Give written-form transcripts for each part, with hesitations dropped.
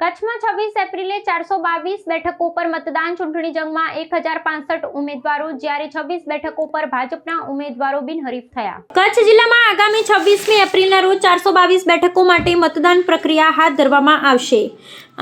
કચ્છમાં 26 એપ્રિલે 422 બેઠકો પર મતદાન. ચૂંટણી જંગમાં 1065 ઉમેદવારો, જ્યારે 26 બેઠકો પર ભાજપના ઉમેદવારો બિનહરીફ થયા. કચ્છ જિલ્લામાં આગામી 26મી એપ્રિલના રોજ 422 બેઠકો માટે મતદાન પ્રક્રિયા હાથ ધરવામાં આવશે.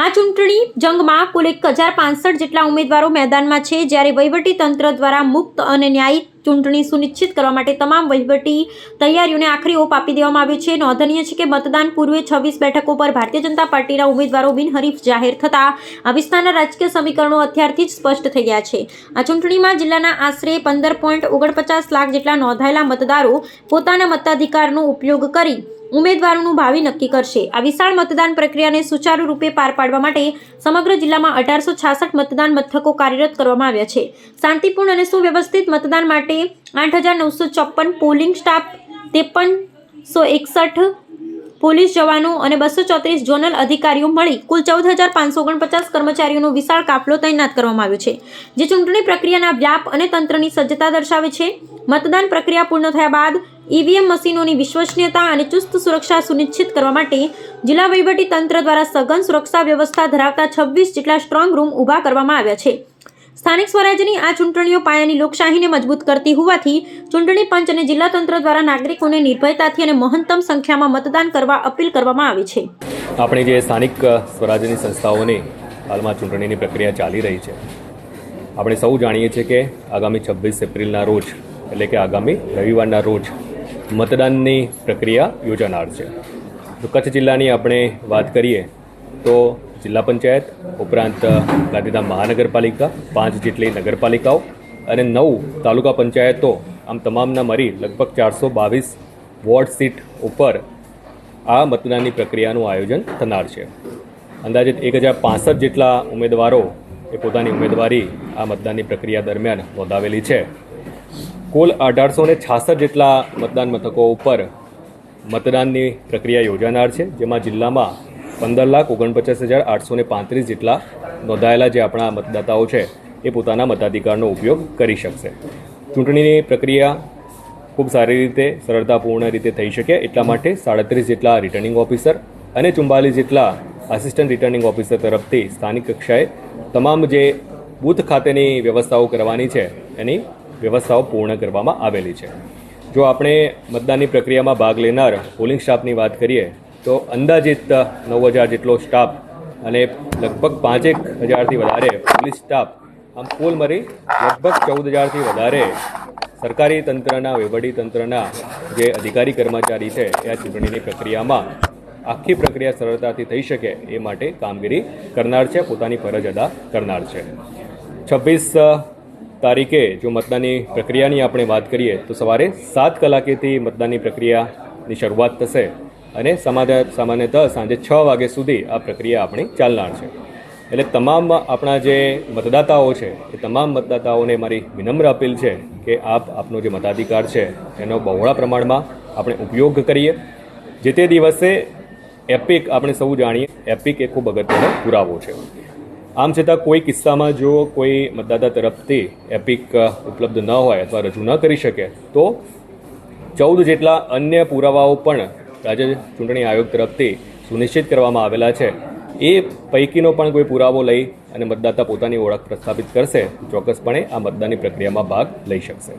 આ ચૂંટણી જંગમાં કુલ 1065 જેટલા ઉમેદવારો મેદાનમાં છે, જ્યારે વહીવટી તંત્ર દ્વારા મુક્ત અને ન્યાયી ચૂંટણી સુનિશ્ચિત કરવા માટે તમામ વહીવટી તૈયારીઓને આખરી ઓપ આપી દેવામાં આવ્યો છે. નોંધનીય છે કે મતદાન પૂર્વે 26 બેઠકો પર ભારતીય જનતા પાર્ટીના ઉમેદવારો બિનહરીફ જાહેર થતા આ વિસ્તારના રાજકીય સમીકરણો અત્યારથી જ સ્પષ્ટ થઈ ગયા છે. આ ચૂંટણીમાં જિલ્લાના આશરે 15.49 લાખ જેટલા નોંધાયેલા મતદારો પોતાના મતાધિકારનો ઉપયોગ કરી ઉમેદવારોનું ભાવિ નક્કી કરશે. આ વિશાળ મતદાન પ્રક્રિયાને સુચારુ રૂપે પાર પાડવા માટે સમગ્ર જિલ્લામાં 1866 મતદાન મથકો કાર્યરત કરવામાં આવ્યા છે. શાંતિપૂર્ણ અને સુવ્યવસ્થિત મતદાન માટે 8954 પોલિંગ સ્ટાફ, 5361 પોલીસ જવાનો અને 234 ઝોનલ અધિકારીઓ મળી કુલ 14549 કર્મચારીઓનો વિશાળ કાફલો તૈનાત કરવામાં આવ્યો છે, જે ચૂંટણી પ્રક્રિયાના વ્યાપ અને તંત્રની સજ્જતા દર્શાવે છે. મતદાન પ્રક્રિયા પૂર્ણ થયા બાદ ઈવીએમ મશીનોની વિશ્વસનીયતા અને ચુસ્ત સુરક્ષા સુનિશ્ચિત કરવા માટે જિલ્લા વહીવટી તંત્ર દ્વારા સઘન સુરક્ષા વ્યવસ્થા ધરાવતા 26 જેટલા સ્ટ્રોંગ રૂમ ઊભા કરવામાં આવ્યા છે. સ્થાનિક સ્વરાજ્યની આ ચૂંટણીઓ પાયાની લોકશાહીને મજબૂત કરતી હોવાથી ચૂંટણી પંચ અને જિલ્લા તંત્ર દ્વારા નાગરિકોને નિર્ભયતાથી અને મહત્તમ સંખ્યામાં મતદાન કરવા અપીલ કરવામાં આવી છે. આપણે જે સ્થાનિક સ્વરાજ્યની સંસ્થાઓની હાલમાં ચૂંટણીની પ્રક્રિયા ચાલી રહી છે, આપણે સૌ જાણીએ છીએ કે આગામી 26 એપ્રિલના રોજ, એટલે કે આગામી રવિવારના રોજ મતદાનની પ્રક્રિયા યોજાનાર છે. તો કચ્છ જિલ્લાની આપણે વાત કરીએ તો જિલ્લા પંચાયત ઉપરાંત ગાંધીધામ મહાનગરપાલિકા, 5 જેટલી નગરપાલિકાઓ અને 9 તાલુકા પંચાયતો, આમ તમામના મળી લગભગ 422 વોર્ડ સીટ ઉપર આ મતદાનની પ્રક્રિયાનું આયોજન થનાર છે. અંદાજિત 1065 જેટલા ઉમેદવારો એ પોતાની ઉમેદવારી આ મતદાનની પ્રક્રિયા દરમિયાન નોંધાવેલી છે. કુલ 1866 જેટલા મતદાન મથકો ઉપર મતદાનની પ્રક્રિયા યોજાનાર છે, જેમાં જિલ્લામાં 15,49,835 જેટલા નોંધાયેલા જે આપણા મતદાતાઓ છે એ પોતાના મતાધિકારનો ઉપયોગ કરી શકશે. ચૂંટણીની પ્રક્રિયા ખૂબ સારી રીતે, સરળતાપૂર્ણ રીતે થઈ શકે એટલા માટે 37 જેટલા રિટર્નિંગ ઓફિસર અને 44 જેટલા આસિસ્ટન્ટ રિટર્નિંગ ઓફિસર તરફથી સ્થાનિક કક્ષાએ તમામ જે બૂથ ખાતેની વ્યવસ્થાઓ કરવાની છે એની વ્યવસ્થાઓ પૂર્ણ કરવામાં આવેલી છે. જો આપણે મતદાનની પ્રક્રિયામાં ભાગ લેનાર પોલિંગ સ્ટાફની વાત કરીએ તો અંદાજિત 9,000 જેટલો સ્ટાફ અને લગભગ 5,000થી વધારે પોલીસ સ્ટાફ, આમ કુલ મળી લગભગ 14,000થી વધારે સરકારી તંત્રના, વહીવટી તંત્રના જે અધિકારી કર્મચારી છે એ આ ચૂંટણીની પ્રક્રિયામાં આખી પ્રક્રિયા સરળતાથી થઈ શકે એ માટે કામગીરી કરનાર છે, પોતાની ફરજ અદા કરનાર છે. 26 તારીખે જો મતદાનની પ્રક્રિયાની આપણે વાત કરીએ તો સવારે 7 કલાકેથી મતદાનની પ્રક્રિયાની શરૂઆત થશે અને સામાન્યતઃ સાંજે 6 વાગ્યા સુધી આ પ્રક્રિયા આપણી ચાલનાર છે. એટલે તમામ આપણા જે મતદાતાઓ છે એ તમામ મતદાતાઓને મારી વિનમ્ર અપીલ છે કે આપનો જે મતાધિકાર છે એનો બહોળા પ્રમાણમાં આપણે ઉપયોગ કરીએ. જે તે દિવસે એપિક, આપણે સૌ જાણીએ એપિક એ ખૂબ અગત્યનો પુરાવો છે. આમ છતાં કોઈ કિસ્સામાં જો કોઈ મતદાતા તરફથી એપિક ઉપલબ્ધ ન હોય અથવા રજૂ ન કરી શકે તો 14 જેટલા અન્ય પુરાવાઓ પણ રાજ્ય ચૂંટણી આયોગ તરફથી સુનિશ્ચિત કરવામાં આવેલા છે. એ પૈકીનો પણ કોઈ પુરાવો લઈ અને મતદાતા પોતાની ઓળખ પ્રસ્થાપિત કરશે, ચોક્કસપણે આ મતદાનની પ્રક્રિયામાં ભાગ લઈ શકશે.